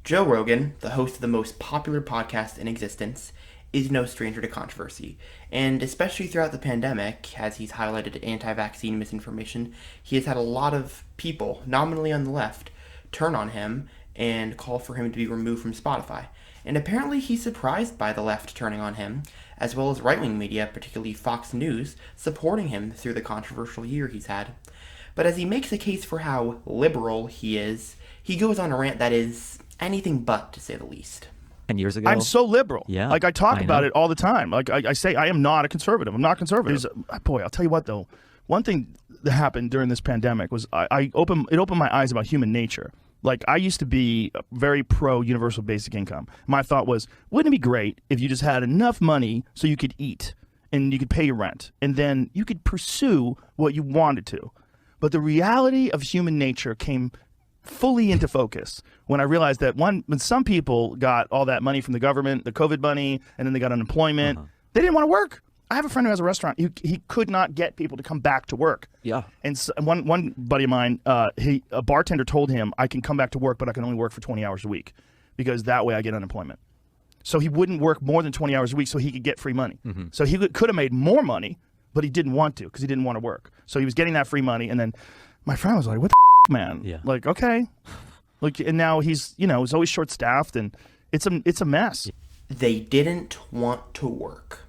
Joe Rogan, the host of the most popular podcast in existence, is no stranger to controversy, and especially throughout the pandemic, as he's highlighted anti-vaccine misinformation, he has had a lot of people, nominally on the left, turn on him and call for him to be removed from Spotify. And apparently he's surprised by the left turning on him, as well as right-wing media, particularly Fox News, supporting him through the controversial year he's had. But as he makes a case for how liberal he is, he goes on a rant that is anything but, to say the least. 10 years ago. I'm so liberal. Yeah, like I talk about know. it all the time. Like I say, I am not a conservative. I'm not conservative. Boy, I'll tell you what though. One thing that happened during this pandemic was it opened my eyes about human nature. Like I used to be very pro universal basic income. My thought was, wouldn't it be great if you just had enough money so you could eat and you could pay your rent and then you could pursue what you wanted to. But the reality of human nature came fully into focus when I realized that when some people got all that money from the government, the COVID money, and then they got unemployment, they didn't want to work. I have a friend who has a restaurant. He could not get people to come back to work. Yeah. And so one buddy of mine, a bartender told him, I can come back to work, but I can only work for 20 hours a week because that way I get unemployment. So he wouldn't work more than 20 hours a week so he could get free money. So he could have made more money, but he didn't want to because he didn't want to work. So he was getting that free money. And then my friend was like, what the man? Yeah. Like, okay. Like, and now he's always short staffed and it's a mess. They didn't want to work.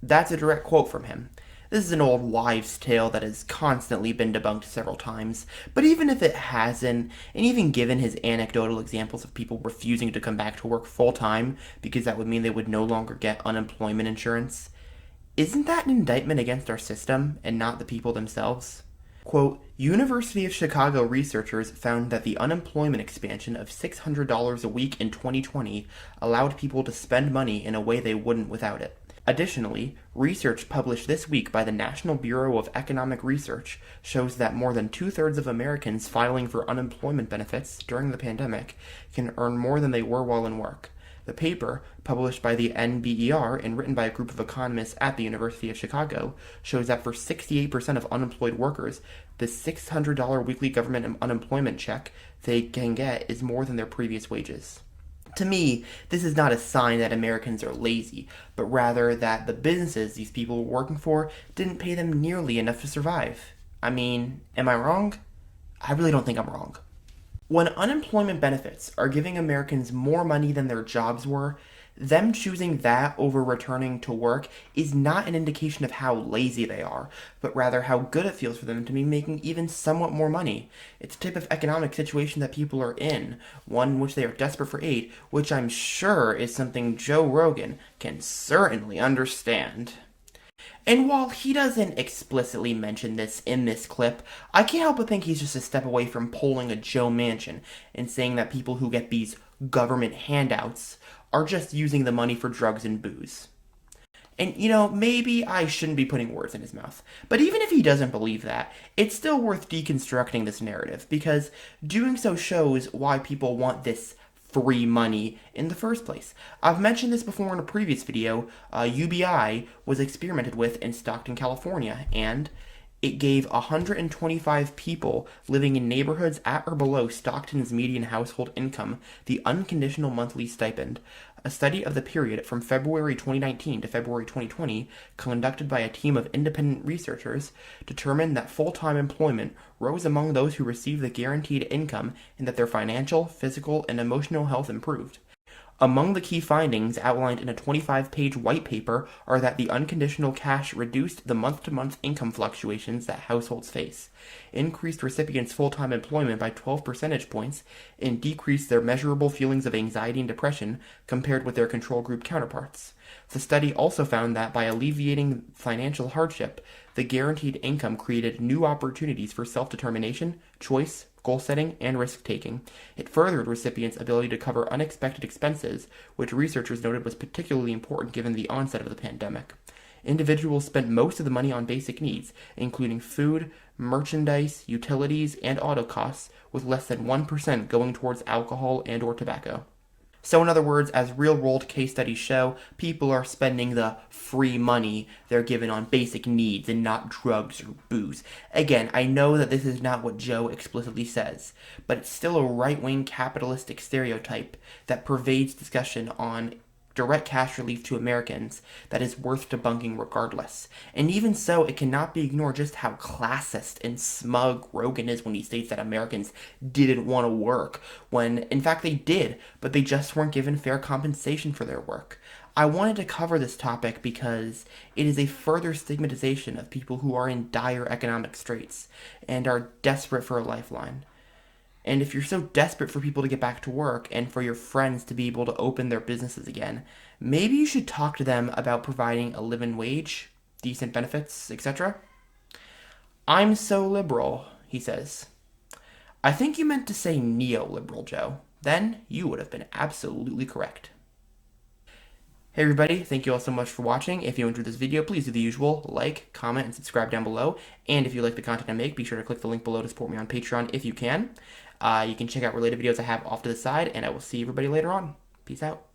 That's a direct quote from him. This is an old wives' tale that has constantly been debunked several times, but even if it hasn't, and even given his anecdotal examples of people refusing to come back to work full-time because that would mean they would no longer get unemployment insurance, isn't that an indictment against our system and not the people themselves? Quote, University of Chicago researchers found that the unemployment expansion of $600 a week in 2020 allowed people to spend money in a way they wouldn't without it. Additionally, research published this week by the National Bureau of Economic Research shows that more than two-thirds of Americans filing for unemployment benefits during the pandemic can earn more than they were while in work. The paper, published by the NBER and written by a group of economists at the University of Chicago, shows that for 68% of unemployed workers, the $600 weekly government unemployment check they can get is more than their previous wages. To me, this is not a sign that Americans are lazy, but rather that the businesses these people were working for didn't pay them nearly enough to survive. I mean, am I wrong? I really don't think I'm wrong. When unemployment benefits are giving Americans more money than their jobs were, them choosing that over returning to work is not an indication of how lazy they are, but rather how good it feels for them to be making even somewhat more money. It's a type of economic situation that people are in, one in which they are desperate for aid, which I'm sure is something Joe Rogan can certainly understand. And while he doesn't explicitly mention this in this clip, I can't help but think he's just a step away from pulling a Joe Manchin and saying that people who get these government handouts are just using the money for drugs and booze. And, maybe I shouldn't be putting words in his mouth, but even if he doesn't believe that, it's still worth deconstructing this narrative, because doing so shows why people want this free money in the first place. I've mentioned this before in a previous video. UBI was experimented with in Stockton, California, and it gave 125 people living in neighborhoods at or below Stockton's median household income the unconditional monthly stipend. A study of the period from February 2019 to February 2020, conducted by a team of independent researchers, determined that full-time employment rose among those who received the guaranteed income and that their financial, physical, and emotional health improved. Among the key findings outlined in a 25-page white paper are that the unconditional cash reduced the month-to-month income fluctuations that households face, increased recipients' full-time employment by 12 percentage points, and decreased their measurable feelings of anxiety and depression compared with their control group counterparts. The study also found that by alleviating financial hardship, the guaranteed income created new opportunities for self-determination, choice, goal setting, and risk-taking. It furthered recipients' ability to cover unexpected expenses, which researchers noted was particularly important given the onset of the pandemic. Individuals spent most of the money on basic needs, including food, merchandise, utilities, and auto costs, with less than 1% going towards alcohol and/or tobacco. So, in other words, as real world case studies show, people are spending the free money they're given on basic needs and not drugs or booze. Again, I know that this is not what Joe explicitly says, but it's still a right wing capitalistic stereotype that pervades discussion on direct cash relief to Americans that is worth debunking regardless. And even so, it cannot be ignored just how classist and smug Rogan is when he states that Americans didn't want to work, when in fact they did, but they just weren't given fair compensation for their work. I wanted to cover this topic because it is a further stigmatization of people who are in dire economic straits and are desperate for a lifeline. And if you're so desperate for people to get back to work and for your friends to be able to open their businesses again, maybe you should talk to them about providing a living wage, decent benefits, etc. I'm so liberal, he says. I think you meant to say neoliberal, Joe. Then you would have been absolutely correct. Hey everybody, thank you all so much for watching. If you enjoyed this video, please do the usual, like, comment, and subscribe down below. And if you like the content I make, be sure to click the link below to support me on Patreon if you can. You can check out related videos I have off to the side, and I will see everybody later on. Peace out.